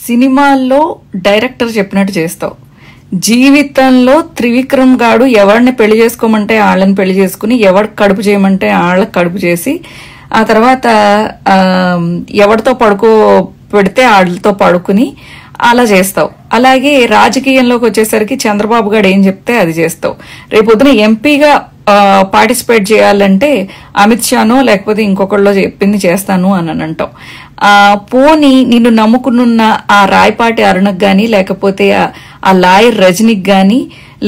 సినిమాల్లో డైరెక్టర్ చెప్పినట్టు చేస్తావు. జీవితంలో త్రివిక్రమ్ గాడు ఎవరిని పెళ్లి చేసుకోమంటే వాళ్ళని పెళ్లి చేసుకుని, ఎవరికి కడుపు చేయమంటే వాళ్ళకి కడుపు చేసి, ఆ తర్వాత ఎవరితో పడుకో పెడితే వాళ్ళతో పడుకుని అలా చేస్తావు. అలాగే రాజకీయంలోకి వచ్చేసరికి చంద్రబాబు గారు ఏం చెప్తే అది చేస్తావు. రేపొద్దున ఎంపీగా పార్టిసిపేట్ చేయాలంటే అమిత్ షానో లేకపోతే ఇంకొకళ్ళో చెప్పింది చేస్తాను అని అంటావు. పోని నిన్ను నమ్ముకున్న ఆ రాయపాటి అరుణకు గాని, లేకపోతే ఆ లాయర్ రజనీకి గాని,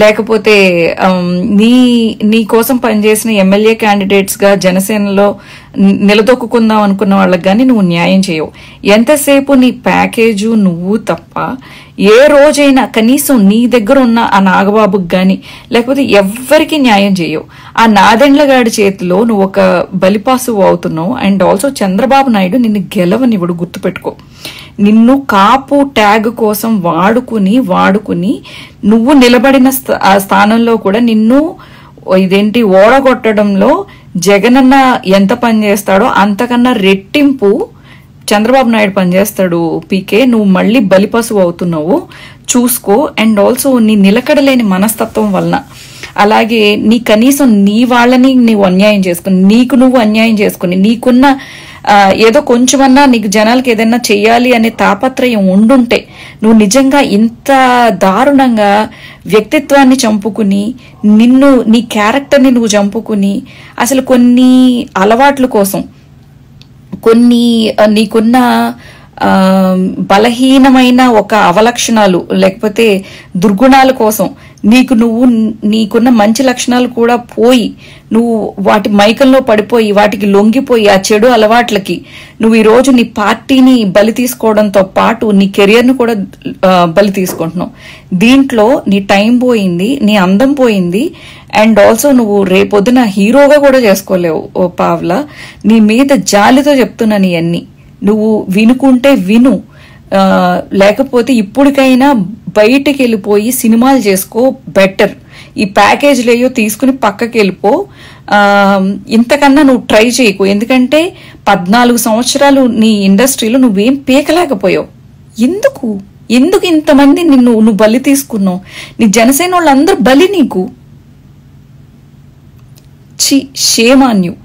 లేకపోతే నీ కోసం పనిచేసిన ఎమ్మెల్యే క్యాండిడేట్స్ గా జనసేనలో నిలదొక్కుందాం అనుకున్న వాళ్ళకి గాని నువ్వు న్యాయం చేయవు. ఎంతసేపు నీ ప్యాకేజు నువ్వు తప్ప ఏ రోజైనా కనీసం నీ దగ్గర ఉన్న ఆ నాగబాబుకి గాని లేకపోతే ఎవ్వరికి న్యాయం చేయవు. ఆ నాదెండ్లగాడి చేతిలో నువ్వు ఒక బలిపాసు అవుతున్నావు. అండ్ ఆల్సో చంద్రబాబు నాయుడు నిన్ను గెలవనివ్వడు, గుర్తుపెట్టుకో. నిన్ను కాపు ట్యాగ్ కోసం వాడుకుని నువ్వు నిలబడిన స్థానంలో కూడా నిన్ను ఓడగొట్టడంలో జగనన్న ఎంత పనిచేస్తాడో అంతకన్నా రెట్టింపు చంద్రబాబు నాయుడు పనిచేస్తాడు. పీకే, నువ్వు మళ్ళీ బలిపశువు అవుతున్నావు, చూసుకో. అండ్ ఆల్సో నీ నిలకడలేని మనస్తత్వం వలన, అలాగే నీ కనీసం నీ వాళ్ళని నువ్వు అన్యాయం చేసుకుని, నీకు నువ్వు అన్యాయం చేసుకుని, నీకున్న ఏదో కొంచెమన్నా నీకు జనాలకి ఏదైనా చెయ్యాలి అనే తాపత్రయం ఉండుంటే నువ్వు నిజంగా ఇంత దారుణంగా వ్యక్తిత్వాన్ని చంపుకుని, నీ క్యారెక్టర్ని నువ్వు చంపుకుని, అసలు కొన్ని అలవాట్ల కోసం, కొన్ని నీకున్న బలహీనమైన ఒక అవలక్షణాలు లేకపోతే దుర్గుణాల కోసం నీకున్న మంచి లక్షణాలు కూడా పోయి, నువ్వు వాటి మైకంలో పడిపోయి, వాటికి లొంగిపోయి, ఆ చెడు అలవాట్లకి నువ్వు ఈరోజు నీ పార్టీని బలి తీసుకోవడంతో పాటు నీ కెరియర్ను కూడా బలి తీసుకుంటున్నావు. దీంట్లో నీ టైం పోయింది, నీ అందం పోయింది. అండ్ ఆల్సో నువ్వు రేపొద్దున హీరోగా కూడా చేసుకోలేవు. ఓ పావ్లా, నీ మీద జాలితో చెప్తున్నా. నీ అన్ని నువ్వు వినుకుంటే విను, లేకపోతే ఇప్పటికైనా బయటికి వెళ్ళిపోయి సినిమాలు చేసుకో, బెటర్. ఈ ప్యాకేజ్లేయో తీసుకుని పక్కకి వెళ్ళిపో. ఇంతకన్నా నువ్వు ట్రై చేయకు. ఎందుకంటే 14 సంవత్సరాలు నీ ఇండస్ట్రీలో నువ్వేం పీకలేకపోయావు. ఎందుకు ఇంతమంది నువ్వు బలి తీసుకున్నావు? నీ జనసేన వాళ్ళందరూ బలి నీకు. Shame on you.